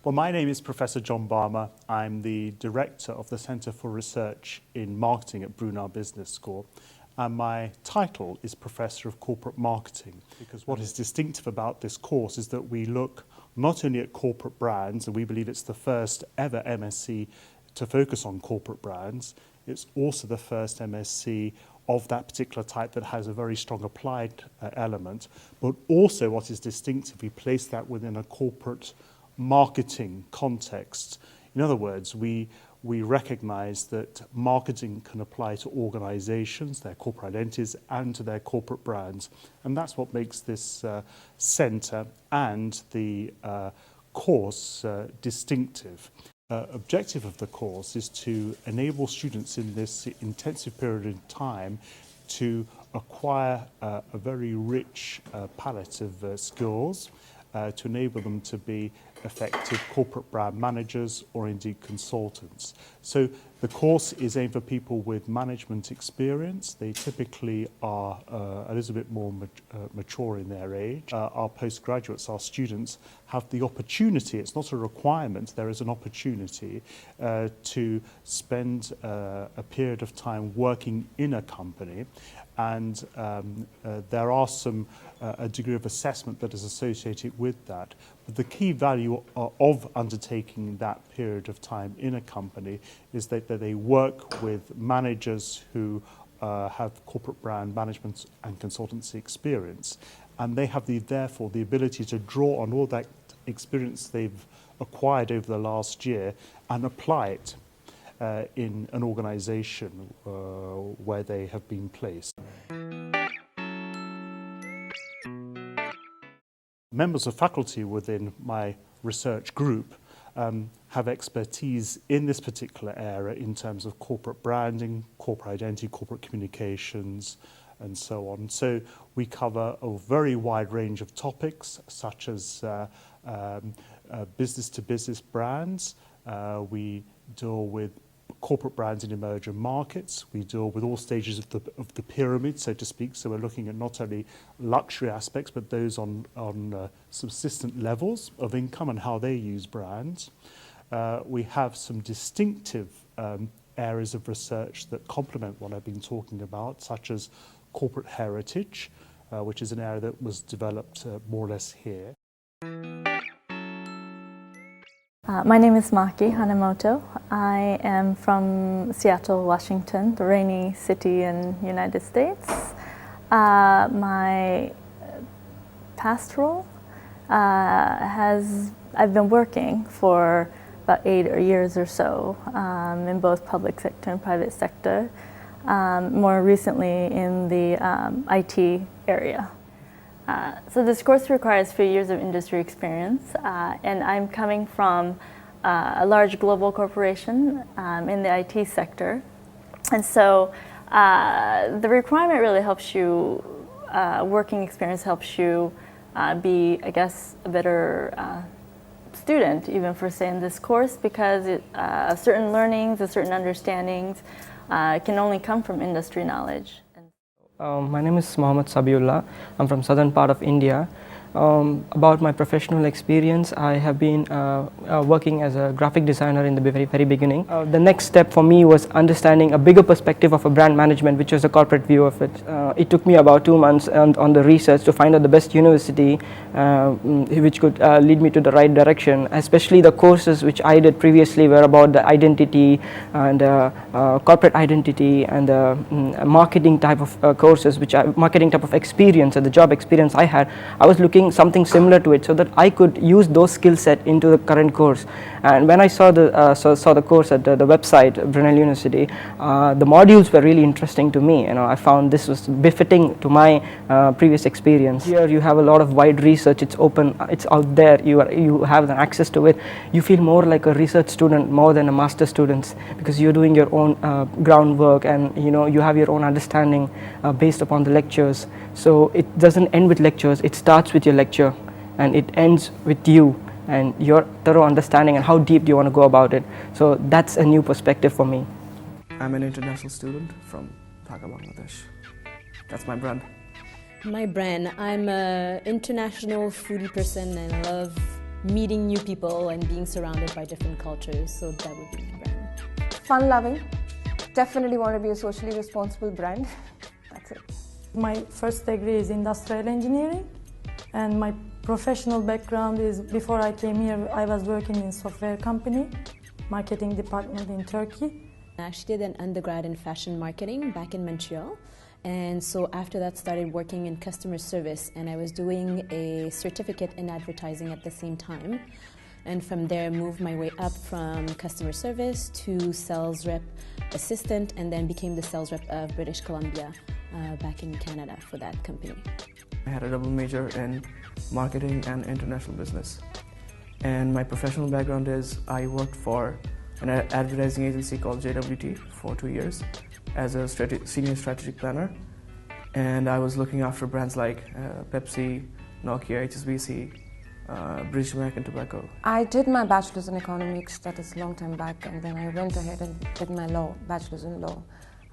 Well, my name is Professor John Barmer. I'm the Director of the Centre for Research in Marketing at Brunel Business School. And my title is Professor of Corporate Marketing, because what is distinctive about this course is that we look not only at corporate brands, and we believe it's the first ever MSc to focus on corporate brands, it's also the first MSc of that particular type that has a very strong applied element, but also what is distinctive, we place that within a corporate marketing context. In other words, we recognize that marketing can apply to organizations, their corporate identities, and to their corporate brands. And that's what makes this centre and the course distinctive. Objective of the course is to enable students in this intensive period of time to acquire a very rich palette of skills to enable them to be effective corporate brand managers or indeed consultants. So the course is aimed for people with management experience. They typically are a little bit more mature in their age. Our postgraduates, our students, have the opportunity, it's not a requirement, there is an opportunity to spend a period of time working in a company, and there are a degree of assessment that is associated with that. But the key value of undertaking that period of time in a company is that they work with managers who have corporate brand management and consultancy experience, and they have therefore the ability to draw on all that experience they've acquired over the last year and apply it in an organization where they have been placed. Members of faculty within my research group have expertise in this particular area in terms of corporate branding, corporate identity, corporate communications, and so on. So we cover a very wide range of topics, such as business-to-business brands. We deal with corporate brands in emerging markets. We deal with all stages of the pyramid, so to speak. So we're looking at not only luxury aspects, but those on subsistent levels of income and how they use brands. We have some distinctive areas of research that complement what I've been talking about, such as corporate heritage, which is an area that was developed more or less here. My name is Maki Hanamoto. I am from Seattle, Washington, the rainy city in the United States. My past role I've been working for about 8 years or so in both public sector and private sector, more recently in the IT area. So this course requires 3 years of industry experience, and I'm coming from a large global corporation in the IT sector. And so the requirement really helps you, working experience helps you be, I guess, a better student, even for, say, in this course, because certain learnings and certain understandings can only come from industry knowledge. My name is Mohammad Sabiullah. I'm from southern part of India. About my professional experience, I have been working as a graphic designer in the very beginning. The next step for me was understanding a bigger perspective of a brand management, which was a corporate view of it. It took me about 2 months on the research to find out the best university which could lead me to the right direction. Especially the courses which I did previously were about the identity and corporate identity and marketing type of courses, marketing type of experience and the job experience I had. I was looking something similar to it so that I could use those skill set into the current course. And when I saw the course at the website, Brunel University, the modules were really interesting to me. I found this was befitting to my previous experience. Here you have a lot of wide research. It's open. It's out there. You have access to it. You feel more like a research student more than a master student, because you're doing your own groundwork, and you have your own understanding based upon the lectures. So it doesn't end with lectures. It starts with your lecture and it ends with you and your thorough understanding and how deep do you want to go about it. So that's a new perspective for me. I'm an international student from Dhaka, Bangladesh. That's my brand. My brand, I'm an international foodie person and I love meeting new people and being surrounded by different cultures, so that would be my brand. Fun-loving. Definitely want to be a socially responsible brand. That's it. My first degree is industrial engineering, and my professional background is, before I came here, I was working in software company, marketing department in Turkey. I actually did an undergrad in fashion marketing back in Montreal. And so after that started working in customer service, and I was doing a certificate in advertising at the same time. And from there moved my way up from customer service to sales rep assistant, and then became the sales rep of British Columbia back in Canada for that company. I had a double major in marketing and international business. And my professional background is I worked for an advertising agency called JWT for 2 years as a senior strategic planner. And I was looking after brands like Pepsi, Nokia, HSBC, British American Tobacco. I did my bachelor's in economics, that is a long time back, and then I went ahead and did my bachelor's in law.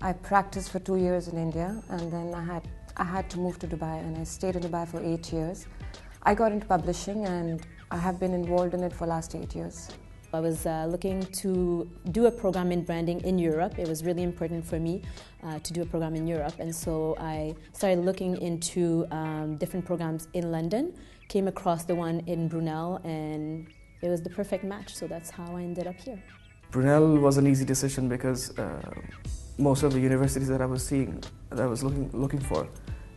I practiced for 2 years in India, and then I had to move to Dubai, and I stayed in Dubai for 8 years. I got into publishing, and I have been involved in it for the last 8 years. I was looking to do a program in branding in Europe. It was really important for me to do a program in Europe, and so I started looking into different programs in London, came across the one in Brunel, and it was the perfect match, so that's how I ended up here. Brunel was an easy decision because most of the universities that I was seeing, that I was looking for,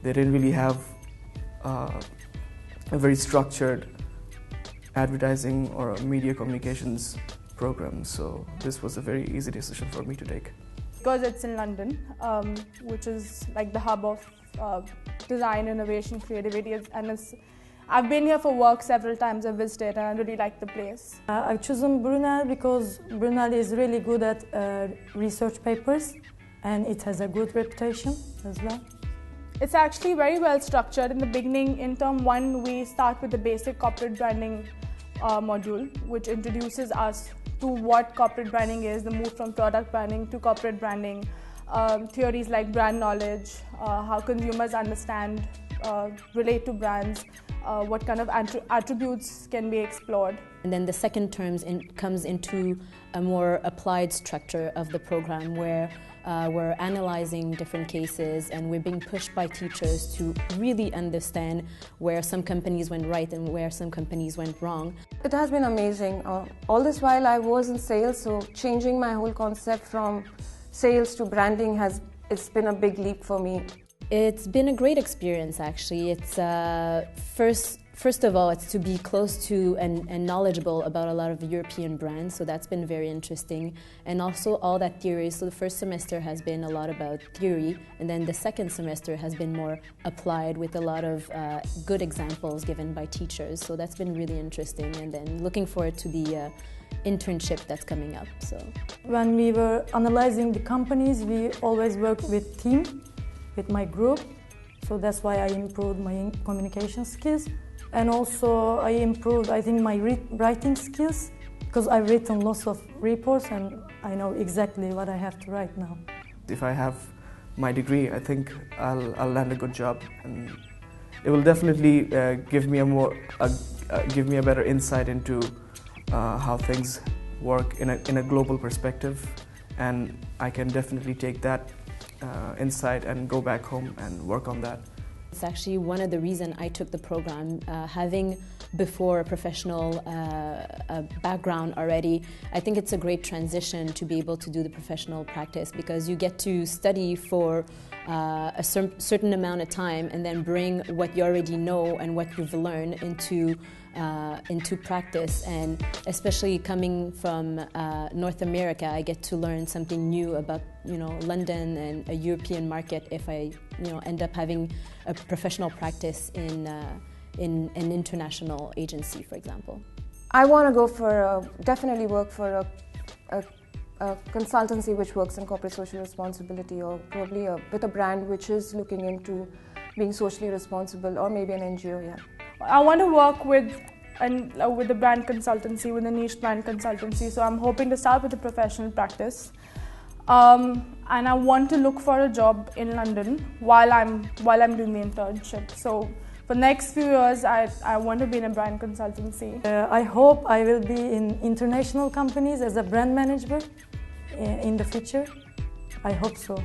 they didn't really have a very structured advertising or a media communications program, so this was a very easy decision for me to take. Because it's in London, which is like the hub of design, innovation, creativity, I've been here for work several times. I've visited and I really like the place. I've chosen Brunel because Brunel is really good at research papers, and it has a good reputation as well. It's actually very well structured. In the beginning, in term 1, we start with the basic corporate branding module, which introduces us to what corporate branding is, the move from product branding to corporate branding, theories like brand knowledge, how consumers understand, relate to brands, what kind of attributes can be explored. And then the second term comes into a more applied structure of the program where we're analyzing different cases and we're being pushed by teachers to really understand where some companies went right and where some companies went wrong. It has been amazing. All this while I was in sales, so changing my whole concept from sales to branding it's been a big leap for me. It's been a great experience, actually. It's first of all, it's to be close to and knowledgeable about a lot of European brands, so that's been very interesting. And also all that theory, so the first semester has been a lot about theory, and then the second semester has been more applied with a lot of good examples given by teachers, so that's been really interesting. And then looking forward to the internship that's coming up. So when we were analyzing the companies, we always work with team, with my group, so that's why I improved my communication skills. And also I improved, I think, my writing skills, because I've written lots of reports and I know exactly what I have to write now. If I have my degree, I think I'll land a good job, and it will definitely give me a better insight into how things work in a global perspective, and I can definitely take that insight and go back home and work on that. It's actually one of the reasons I took the program. Having before a professional background already, I think it's a great transition to be able to do the professional practice, because you get to study for a certain amount of time and then bring what you already know and what you've learned into practice. And especially coming from North America, I get to learn something new about London and a European market if I end up having a professional practice in an international agency, for example. I want to go definitely work for a consultancy which works in corporate social responsibility, or probably with a brand which is looking into being socially responsible, or maybe an NGO, yeah. I want to work with a brand consultancy, with a niche brand consultancy, so I'm hoping to start with a professional practice. and I want to look for a job in London while I'm doing the internship. So for the next few years, I want to be in a brand consultancy. I hope I will be in international companies as a brand manager in the future. I hope so.